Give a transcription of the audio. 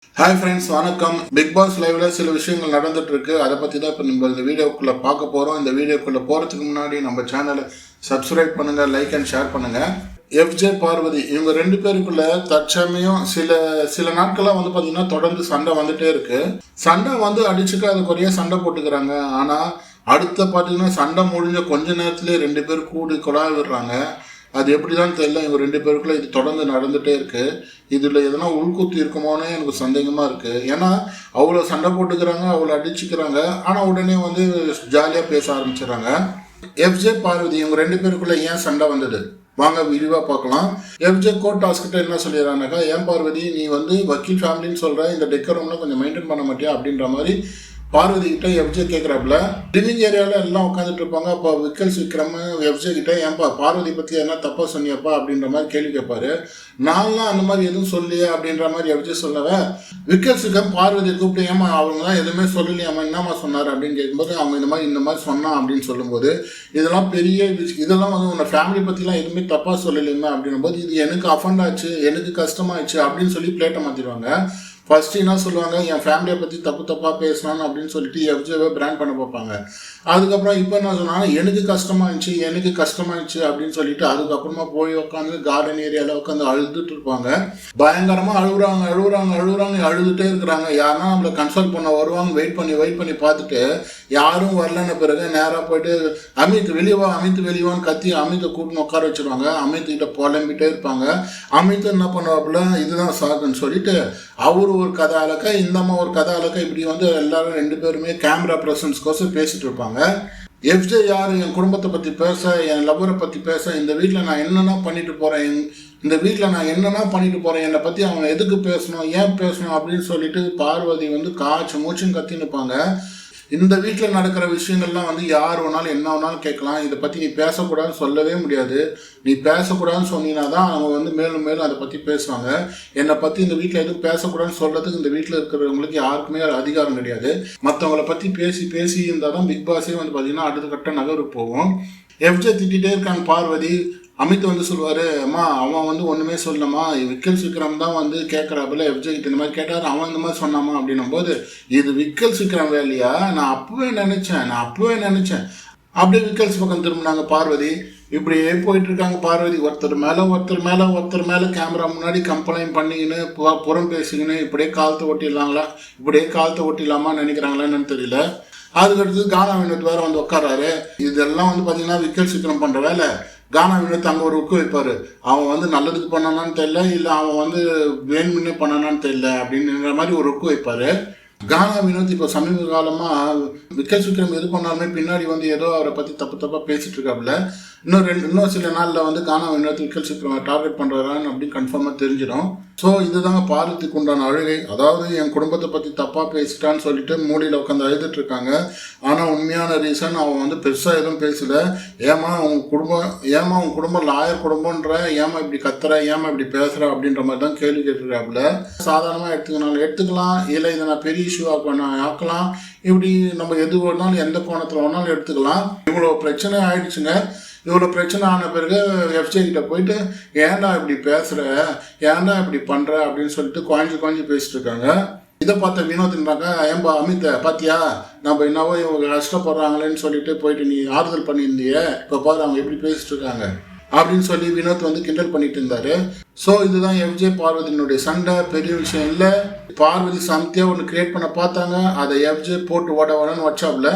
Hi friends, வணக்கம். Big pass லைவ்ல சில விஷயங்கள் நடந்துட்டு இருக்கு. அதை பற்றி தான் இப்போ நம்ம இந்த வீடியோக்குள்ளே பார்க்க போகிறோம். இந்த வீடியோக்குள்ளே போகிறதுக்கு முன்னாடி நம்ம சேனலை சப்ஸ்கிரைப் பண்ணுங்கள், லைக் அண்ட் ஷேர் பண்ணுங்கள். எஃப்ஜே பார்வதி இவங்க ரெண்டு பேருக்குள்ள தற்சமயம் சில நாட்களாக வந்து பார்த்தீங்கன்னா தொடர்ந்து சண்டை வந்துட்டே இருக்கு. சண்டை வந்து அடிச்சுக்காத குறைய சண்டை போட்டுக்கிறாங்க. ஆனால் அடுத்த பார்த்தீங்கன்னா சண்டை முடிஞ்ச கொஞ்ச நேரத்துலேயே ரெண்டு பேர் கூடி கொலாய் விடுறாங்க. அது எப்படி தான் தெரியல. இவங்க ரெண்டு பேருக்குள்ள இது தொடர்ந்து நடந்துகிட்டே இருக்குது. இதில் எதனா உள்குத்து இருக்குமோனே எனக்கு சந்தேகமாக இருக்குது. ஏன்னா அவ்வளோ சண்டை போட்டுக்கிறாங்க, அவ்வளோ அடிச்சுக்கிறாங்க. ஆனால் உடனே வந்து ஜாலியாக பேச ஆரம்பிச்சிடறாங்க. எஃப்ஜே பார்வதி இவங்க ரெண்டு பேருக்குள்ள ஏன் சண்டை வந்தது வாங்க விரிவாக பார்க்கலாம். எஃப்ஜே கோர்ட் ஹாஸ்கிட்ட என்ன சொல்லிடுறாங்கக்கா, ஏன் பார்வதி நீ வந்து வக்கீல் ஃபேமிலின்னு சொல்கிற, இந்த டெக்கரம்லாம் கொஞ்சம் மெயின்டைன் பண்ண மாட்டியா அப்படின்ற மாதிரி பார்வதி கிட்ட எஃப்ஜே கேட்குறாப்புல. லிவிங் ஏரியாவில் எல்லாம் உட்காந்துட்டு இருப்பாங்க. அப்போ விக்கல்ஸ் விக்ரம் எஃப்ஜே கிட்ட ஏன்பா பார்வதி பற்றி எதனா தப்பாக சொன்னியப்பா அப்படின்ற மாதிரி கேள்வி கேட்பாரு. நான்லாம் அந்த மாதிரி எதுவும் சொல்லியே அப்படின்ற மாதிரி எஃப்ஜே சொல்லவே, விக்கல்ஸ் விக்ரம் பார்வதியை கூப்பிட்டு ஏமா அவங்களாம் எதுவுமே சொல்லலையாமா, என்னம்மா சொன்னார் அப்படின்னு கேட்கும்போது அவங்க இந்த மாதிரி சொன்னான் அப்படின்னு சொல்லும்போது, இதெல்லாம் பெரிய இதெல்லாம் வந்து உன்னை ஃபேமிலி பற்றிலாம் எதுவுமே தப்பாக சொல்லலையுமா அப்படின்னும் போது, இது எனக்கு அஃபண்ட் ஆச்சு, எனக்கு கஷ்டமாயிடுச்சு அப்படின்னு சொல்லி பிளேட்டை மாற்றிடுவாங்க. ஃபர்ஸ்ட் என்ன சொல்லுவாங்க, என் ஃபேமிலியை பற்றி தப்பாக பேசணும் அப்படின்னு சொல்லிட்டு எஃப்ஜேவை பிராண்ட் பண்ண பார்ப்பாங்க. அதுக்கப்புறம் இப்போ என்ன சொன்னாங்க, எனக்கு கஷ்டமாயிடுச்சு அப்படின்னு சொல்லிட்டு அதுக்கப்புறமா போய் உட்காந்து கார்டன் ஏரியாவில் உட்காந்து அழுதுட்டு இருப்பாங்க. பயங்கரமாக அழுகுறாங்க, அழுதுகிட்டே இருக்கிறாங்க. யாருன்னா நம்மளை கன்சல்ட் பண்ண வருவாங்க. வெயிட் பண்ணி பார்த்துட்டு யாரும் வரலன்னு பிறகு நேராக போயிட்டு அமித் வெளியவான்னு கத்தி அமித்தை கூட்டின்னு உட்கார வச்சுருவாங்க. அமித்கிட்ட புலம்பிட்டே இருப்பாங்க. அமித் என்ன பண்ணுவாப்புல, இதுதான் சாகுன்னு சொல்லிட்டு அவரு ஒரு கதை அழக்க, இந்த அம்மா ஒரு கதை அழக்க, இப்படி வந்து எல்லாரும் ரெண்டு பேருமே கேமரா ப்ரெசன்ஸ்கோசம் பேசிட்டு இருப்பாங்க. எஃப்ஜே யார், என் குடும்பத்தை பற்றி பேச, என் லவ்வரை பற்றி பேச, இந்த வீட்டில் நான் என்னென்ன பண்ணிட்டு போகிறேன், என்னை பற்றி அவங்க எதுக்கு பேசணும், ஏன் பேசணும் அப்படின்னு சொல்லிட்டு பார்வதி வந்து காய்ச்சி மூச்சுன்னு கத்தின்னு இருப்பாங்க. இந்த வீட்டில் நடக்கிற விஷயங்கள்லாம் வந்து யார் வேணாலும் என்ன வேணாலும் கேட்கலாம். இதை பற்றி நீ பேசக்கூடாதுன்னு சொல்லவே முடியாது. நீ பேசக்கூடாதுன்னு சொன்னீங்கன்னா தான் அவங்க வந்து மேலும் அதை பற்றி பேசுவாங்க. என்னை பற்றி இந்த வீட்டில் எதுவும் பேசக்கூடாதுன்னு சொல்கிறதுக்கு இந்த வீட்டில் இருக்கிறவங்களுக்கு யாருக்குமே அதிகாரம் கிடையாது. மற்றவங்கள பற்றி பேசி இருந்தால் தான் பிக் பாஸே வந்து பார்த்திங்கன்னா அடுத்த கட்ட நகருக்கு போகும். எஃப்ஜே திட்டிகிட்டே இருக்காங்க பார்வதி. அமித் வந்து சொல்லுவார், அம்மா அவன் வந்து ஒன்றுமே சொல்லம்மா, விக்கல்ஸ் விக்ரம் தான் வந்து கேட்குறாப்புல எஃப்ஜே கிட்ட இந்த மாதிரி கேட்டார், அவன் இந்த மாதிரி சொன்னாமா அப்படின்னும் போது, இது விக்கல்ஸ் விக்ரம் வேலையா, நான் அப்பவே நினச்சேன் அப்படியே விக்கல்ஸ் பக்கம் திரும்பினாங்க பார்வதி. இப்படியே போயிட்டு இருக்காங்க பார்வதி. ஒருத்தர் மேலே கேமரா முன்னாடி கம்ப்ளைண்ட் பண்ணிக்கின்னு புறம் பேசிக்கின்னு இப்படியே காலத்தை ஓட்டிடலாமா நினைக்கிறாங்களான்னு தெரியல. அதுக்கடுத்து கானா வினோத் வேறு வந்து உட்காராரு. இதெல்லாம் வந்து பார்த்தீங்கன்னா விக்கல்ஸ் விக்ரம் பண்ணுற வேலை. கானா வினோத் அங்கே ஒரு உக்கு வைப்பார். அவன் வந்து நல்லதுக்கு பண்ணானான்னு தெரியல, இல்லை அவன் வந்து வேணுமுன்னே பண்ணானான்னு தெரியல அப்படின்ற மாதிரி ஒரு உக்கு வைப்பார். கானா வினோத் இப்போ சமீப காலமாக விக்கல்ஸ் விக்ரம் எது பண்ணாலுமே பின்னாடி வந்து ஏதோ அவரை பற்றி தப்பாக பேசிட்டு இருக்காப்புல. இன்னும் சில நாளில் வந்து கானா வினோத் விக்கல்ஸ் விக்ரம் டார்கெட் பண்ணுறாரான்னு அப்படின்னு கன்ஃபார்மாக தெரிஞ்சிடும். ஸோ இதுதாங்க பார்வதிக்கு உண்டான அழுகை. அதாவது என் குடும்பத்தை பற்றி தப்பாக பேசிட்டான்னு சொல்லிட்டு மூடியில் உட்காந்து அழுதுட்டு இருக்காங்க. ஆனால் உண்மையான ரீசன் அவன் வந்து பெருசாக எதுவும் பேசலை. ஏமா உன் குடும்பம் லாயர் குடும்பன்ற, ஏமா இப்படி கத்துற, ஏமா இப்படி பேசுகிற அப்படின்ற மாதிரி தான் கேள்வி கேட்டுருக்காப்புல. சாதாரணமாக எடுத்துக்கலாம், இல்லை இதை நான் பெரிய இஷ்யூ ஆக்கலாம். இப்படி நம்ம எது வேணாலும் எந்த கோணத்தில் வேணாலும் எடுத்துக்கலாம். இவ்வளோ பிரச்சனை ஆயிடுச்சுங்க. இவ்வளோ பிரச்சனை ஆன பிறகு எஃப்ஜே கிட்ட போயிட்டு ஏன்டா இப்படி பேசுகிற, ஏன்டா இப்படி பண்ணுற அப்படின்னு சொல்லிட்டு குழஞ்சி பேசிட்டு இருக்காங்க. இதை பார்த்த வினோத்ன்றாங்க, ஏன்பா அமித்தை பார்த்தியா, நம்ம என்னவோ இவங்க கஷ்டப்படுறாங்களேன்னு சொல்லிட்டு போயிட்டு நீ ஆறுதல் பண்ணியிருந்தியே, இப்போ பாரு அவங்க எப்படி பேசிட்டு இருக்காங்க அப்படின்னு சொல்லி வினோத் வந்து கிண்டல் பண்ணிட்டு இருந்தாரு. ஸோ இதுதான் எஃப்ஜே பார்வதியினுடைய சண்டை. பெரிய விஷயம் இல்லை. பார்வதி சமத்தியாக ஒன்று கிரியேட் பண்ண பார்த்தாங்க, அதை எஃப்ஜே போட்டு ஓடன்னு வச்சாப்புல.